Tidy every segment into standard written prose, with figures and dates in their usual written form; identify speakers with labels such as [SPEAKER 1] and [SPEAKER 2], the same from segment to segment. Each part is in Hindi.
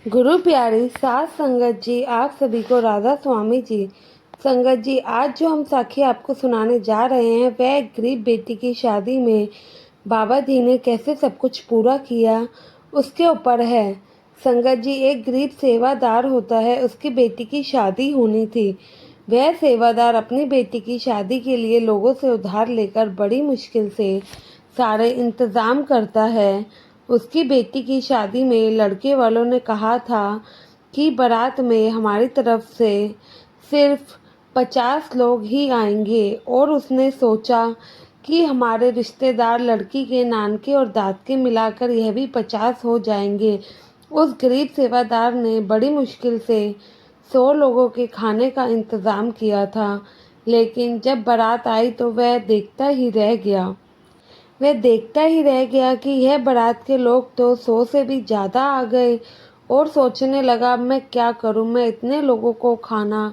[SPEAKER 1] गुरु प्यारी सात संगत जी, आप सभी को राधा स्वामी जी। संगत जी, आज जो हम साखी आपको सुनाने जा रहे हैं वह एक गरीब बेटी की शादी में बाबा जी ने कैसे सब कुछ पूरा किया उसके ऊपर है। संगत जी, एक गरीब सेवादार होता है, उसकी बेटी की शादी होनी थी। वह सेवादार अपनी बेटी की शादी के लिए लोगों से उधार लेकर बड़ी मुश्किल से सारे इंतज़ाम करता है। उसकी बेटी की शादी में लड़के वालों ने कहा था कि बारात में हमारी तरफ से सिर्फ 50 लोग ही आएंगे, और उसने सोचा कि हमारे रिश्तेदार लड़की के नानके और दादके मिलाकर यह भी 50 हो जाएंगे। उस गरीब सेवादार ने बड़ी मुश्किल से 100 लोगों के खाने का इंतज़ाम किया था, लेकिन जब बारात आई तो वह देखता ही रह गया कि यह बारात के लोग तो 100 से भी ज़्यादा आ गए, और सोचने लगा, अब मैं क्या करूं, मैं इतने लोगों को खाना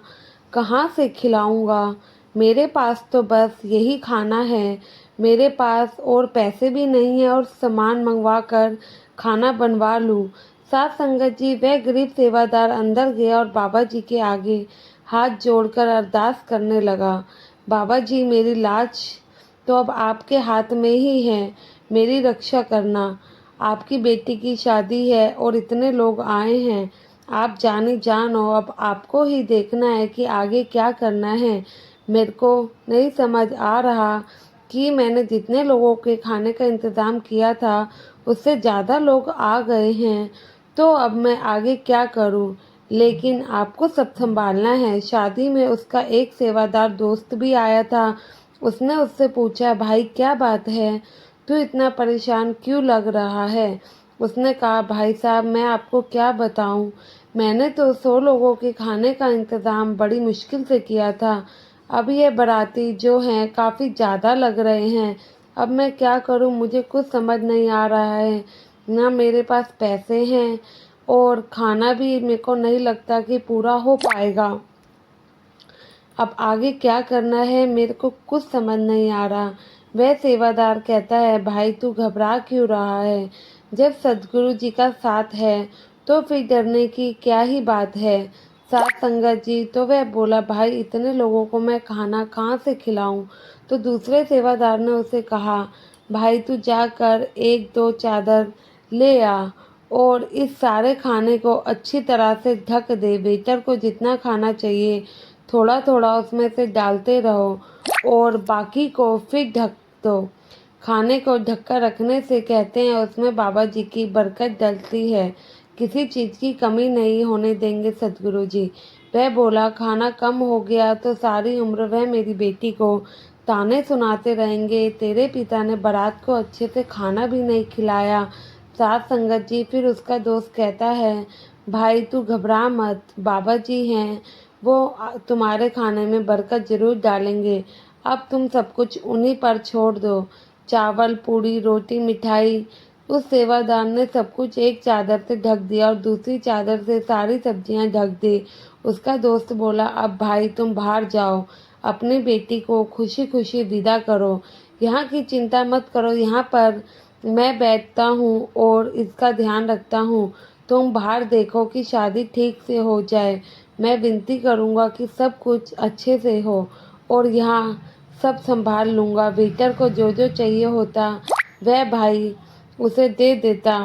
[SPEAKER 1] कहाँ से खिलाऊंगा। मेरे पास तो बस यही खाना है, मेरे पास और पैसे भी नहीं है और सामान मंगवा कर खाना बनवा लूं। साथ संगत जी, वह गरीब सेवादार अंदर गया और बाबा जी के आगे हाथ जोड़कर अरदास करने लगा। बाबा जी, मेरी लाज तो अब आपके हाथ में ही है, मेरी रक्षा करना। आपकी बेटी की शादी है और इतने लोग आए हैं, आप जानी जान हो, अब आपको ही देखना है कि आगे क्या करना है। मेरे को नहीं समझ आ रहा कि मैंने जितने लोगों के खाने का इंतज़ाम किया था उससे ज़्यादा लोग आ गए हैं, तो अब मैं आगे क्या करूं। लेकिन आपको सब संभालना है। शादी में उसका एक सेवादार दोस्त भी आया था। उसने उससे पूछा, भाई क्या बात है, तू इतना परेशान क्यों लग रहा है। उसने कहा, भाई साहब, मैं आपको क्या बताऊं, मैंने तो 100 लोगों के खाने का इंतज़ाम बड़ी मुश्किल से किया था। अब ये बाराती जो हैं काफ़ी ज़्यादा लग रहे हैं, अब मैं क्या करूं, मुझे कुछ समझ नहीं आ रहा है। ना मेरे पास पैसे हैं और खाना भी मेरे को नहीं लगता कि पूरा हो पाएगा। अब आगे क्या करना है मेरे को कुछ समझ नहीं आ रहा। वह सेवादार कहता है, भाई तू घबरा क्यों रहा है, जब सदगुरु जी का साथ है तो फिर डरने की क्या ही बात है। साथ संगत जी, तो वह बोला, भाई इतने लोगों को मैं खाना कहाँ से खिलाऊं। तो दूसरे सेवादार ने उसे कहा, भाई तू जाकर एक दो चादर ले आ और इस सारे खाने को अच्छी तरह से ढक दे। वेटर को जितना खाना चाहिए थोड़ा थोड़ा उसमें से डालते रहो और बाकी को फिर ढक दो। खाने को ढककर रखने से कहते हैं उसमें बाबा जी की बरकत डलती है, किसी चीज़ की कमी नहीं होने देंगे सदगुरु जी। वह बोला, खाना कम हो गया तो सारी उम्र वह मेरी बेटी को ताने सुनाते रहेंगे, तेरे पिता ने बारात को अच्छे से खाना भी नहीं खिलाया। साथ संगत जी, फिर उसका दोस्त कहता है, भाई तू घबरा मत, बाबा जी हैं, वो तुम्हारे खाने में बरकत ज़रूर डालेंगे। अब तुम सब कुछ उन्हीं पर छोड़ दो, चावल पूड़ी रोटी मिठाई। उस सेवादार ने सब कुछ एक चादर से ढक दिया और दूसरी चादर से सारी सब्जियां ढक दी। उसका दोस्त बोला, अब भाई तुम बाहर जाओ, अपनी बेटी को खुशी खुशी विदा करो, यहाँ की चिंता मत करो, यहाँ पर मैं बैठता हूँ और इसका ध्यान रखता हूँ। तुम बाहर देखो कि शादी ठीक से हो जाए। मैं विनती करूँगा कि सब कुछ अच्छे से हो और यहाँ सब संभाल लूँगा। वेटर को जो जो चाहिए होता वह भाई उसे दे देता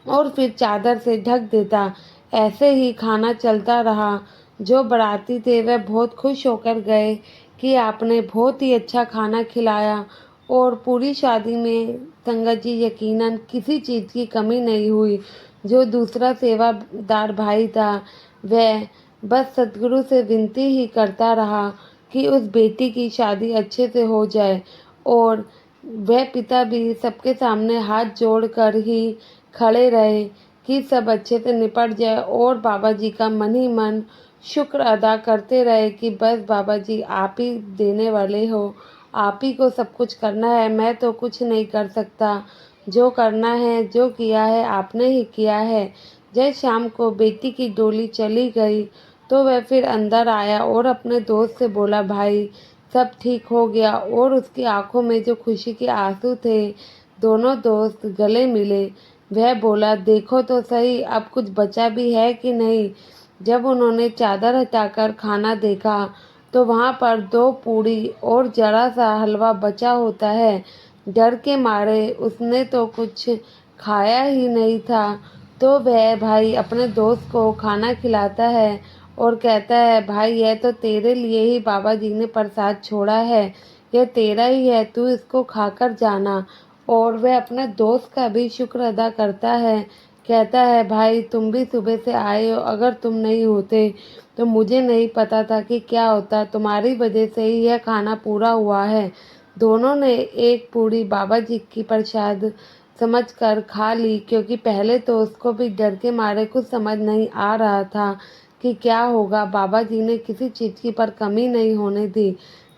[SPEAKER 1] और फिर चादर से ढक देता। ऐसे ही खाना चलता रहा। जो बाराती थे वह बहुत खुश होकर गए कि आपने बहुत ही अच्छा खाना खिलाया, और पूरी शादी में संगत जी यकीनन किसी चीज़ की कमी नहीं हुई। जो दूसरा सेवादार भाई था वह बस सतगुरु से विनती ही करता रहा कि उस बेटी की शादी अच्छे से हो जाए, और वह पिता भी सबके सामने हाथ जोड़कर ही खड़े रहे कि सब अच्छे से निपट जाए, और बाबा जी का मन ही मन शुक्र अदा करते रहे कि बस बाबा जी आप ही देने वाले हो, आप ही को सब कुछ करना है, मैं तो कुछ नहीं कर सकता। जो करना है जो किया है आपने ही किया है। जब शाम को बेटी की डोली चली गई तो वह फिर अंदर आया और अपने दोस्त से बोला, भाई सब ठीक हो गया, और उसकी आंखों में जो खुशी के आंसू थे। दोनों दोस्त गले मिले। वह बोला, देखो तो सही अब कुछ बचा भी है कि नहीं। जब उन्होंने चादर हटाकर खाना देखा तो वहाँ पर 2 पूड़ी और जरा सा हलवा बचा होता है। डर के मारे उसने तो कुछ खाया ही नहीं था। तो वह भाई अपने दोस्त को खाना खिलाता है और कहता है, भाई यह तो तेरे लिए ही बाबा जी ने प्रसाद छोड़ा है, यह तेरा ही है, तू इसको खाकर जाना। और वह अपने दोस्त का भी शुक्र अदा करता है। कहता है, भाई तुम भी सुबह से आए हो, अगर तुम नहीं होते तो मुझे नहीं पता था कि क्या होता, तुम्हारी वजह से ही यह खाना पूरा हुआ है। दोनों ने एक पूड़ी बाबा जी की प्रसाद समझकर खा ली, क्योंकि पहले तो उसको भी डर के मारे कुछ समझ नहीं आ रहा था कि क्या होगा। बाबा जी ने किसी चीज़ की पर कमी नहीं होने दी।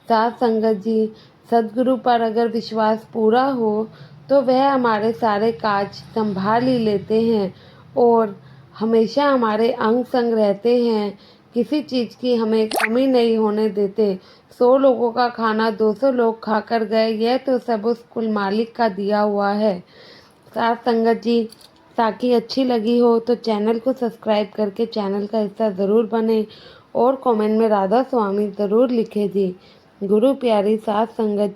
[SPEAKER 1] साथ संगत जी, सद्गुरु पर अगर विश्वास पूरा हो तो वह हमारे सारे काज संभाल ही लेते हैं और हमेशा हमारे अंग संग रहते हैं। किसी चीज़ की हमें कमी नहीं होने देते। 100 लोगों का खाना 200 लोग खाकर गए, यह तो सब उस कुल मालिक का दिया हुआ है। साथ संगत जी, ताकि अच्छी लगी हो तो चैनल को सब्सक्राइब करके चैनल का हिस्सा ज़रूर बने और कमेंट में राधा स्वामी ज़रूर लिखे जी। गुरु प्यारी साथ संगत जी।